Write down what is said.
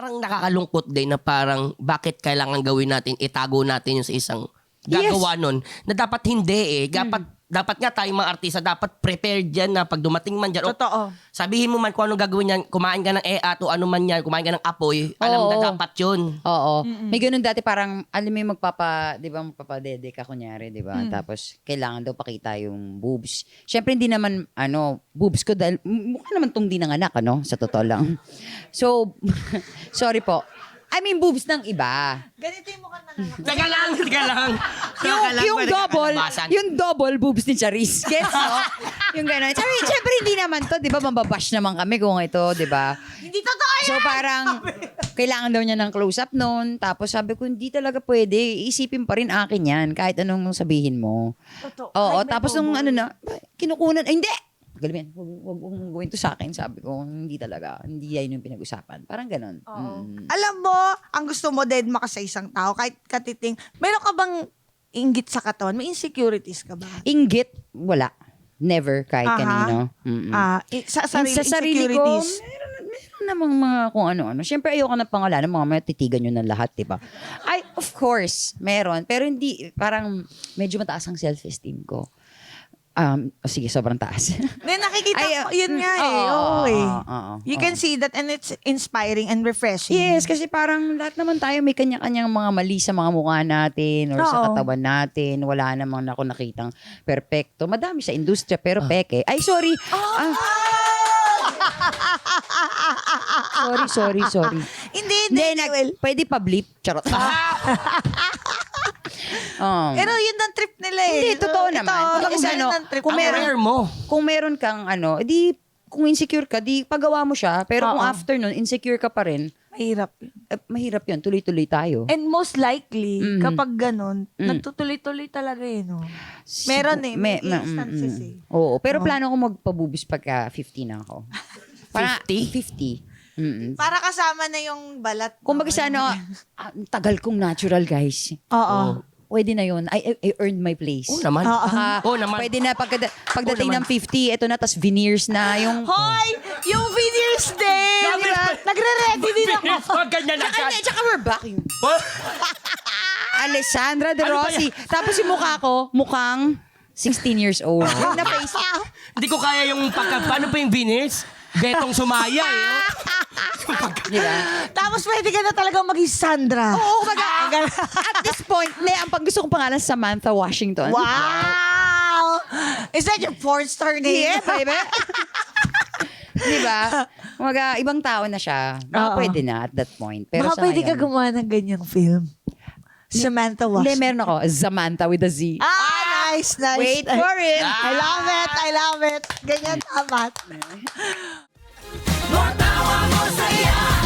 parang nakakalungkot din na parang bakit kailangan gawin natin, itago natin yung sa isang gagawa nun, na dapat hindi dapat nga tayong mga artista, dapat prepared yan na pag dumating man dyan. Totoo. Sabihin mo man kung anong gagawin yan, kumain ka ng o ano man yan, kumain ka ng apoy, alam na dapat yun. Oo. May ganun dati parang, alam mo yung magpapadede ka kunyari, di ba? Tapos, kailangan daw pakita yung boobs. Siyempre, hindi naman, boobs ko dahil, mukha naman tong di nanganak, sa totoo lang. So, sorry po. I mean, boobs ng iba. Ganito yung mukha na Teka lang. Yung double boobs ni Charis. Gets, no? Yung gano'n. Siyempre, hindi naman to, di ba? Mambabash naman kami kung ito, di ba? Hindi totoo yan! So parang, kailangan daw niya ng close-up noon. Tapos sabi ko, hindi talaga pwede. Isipin pa rin akin yan, kahit anong sabihin mo. Totoo. Oo, Ay, may tapos double. nung kinukunan, ay, hindi! Galawin, huwag mong gawin to sa akin. Sabi ko, hindi talaga. Hindi yan yung pinag-usapan. Parang ganon. Oo. Alam mo, ang gusto mo, deadma ka sa isang tao, kahit katiting, meron ka bang inggit sa katawan? May insecurities ka ba? Inggit, wala. Never, kahit Aha. kanino. Sa Sa sarili ko, insecurities. meron namang mga kung ano-ano. Siyempre, ayoko na pangalanan, mga matitigan nyo ng lahat, diba? Ay, of course, meron. Pero hindi, parang medyo mataas ang self-esteem ko. Sige, sobrang taas. Then nakikita Ay, ko, yun nga You can see that and it's inspiring and refreshing. Yes, kasi parang lahat naman tayo may kanya-kanyang mga mali sa mga mukha natin or sa Oo. katawan natin. Wala namang ako nakitang perpekto. Madami sa industriya, pero peke. Ay, sorry. Sorry. Hindi, Pwede pa-bleep. Charot. Pero yun ang trip nila eh. Hindi, totoo Ito, naman. Kasi yun ang trip. kung Aware mo. kung meron kang edi kung insecure ka, di pagawa mo siya. Pero kung after nun, insecure ka pa rin, Mahirap. mahirap yun. Tuloy-tuloy tayo. And most likely, kapag ganun, nagtutuloy-tuloy talaga eh, no? Meron eh, may instances eh. Oo, pero plano ko magpabubis pagka 50 na ako. 50? 50. Para kasama na yung balat. Kung baga sa tagal kong natural, guys. Oo. Pwede na yun. I earned my place. Oo naman. Oo naman. Pwede na pagdating ng 50, eto na, tas veneers na yung... Hoy! Yung veneers din! Grabe. Diba? Nagre-ready din ako. Huwag ganyan agad. Tsaka we're back yun. Alessandra De Rossi. Tapos yung mukha ko, mukhang 16 years old. Yung na-face. Hindi ko kaya yung paano pa yung veneers? Betong sumaya eh. Diba? Tapos pwede ka na talagang maging Sandra. Oo, at this point, ang gusto kong pangalan Samantha Washington. Wow! Is that your porn star name? Yeah, baby. Diba? Ibang tao na siya. Baka pwede na at that point. Pero Baka sa pwede ka ngayon, gumawa ng ganyang film. Samantha Hindi, Washington. meron ako. Samantha with a Z. Nice. Wait for it. I love it. Ganyan tamat. Tawa mo saya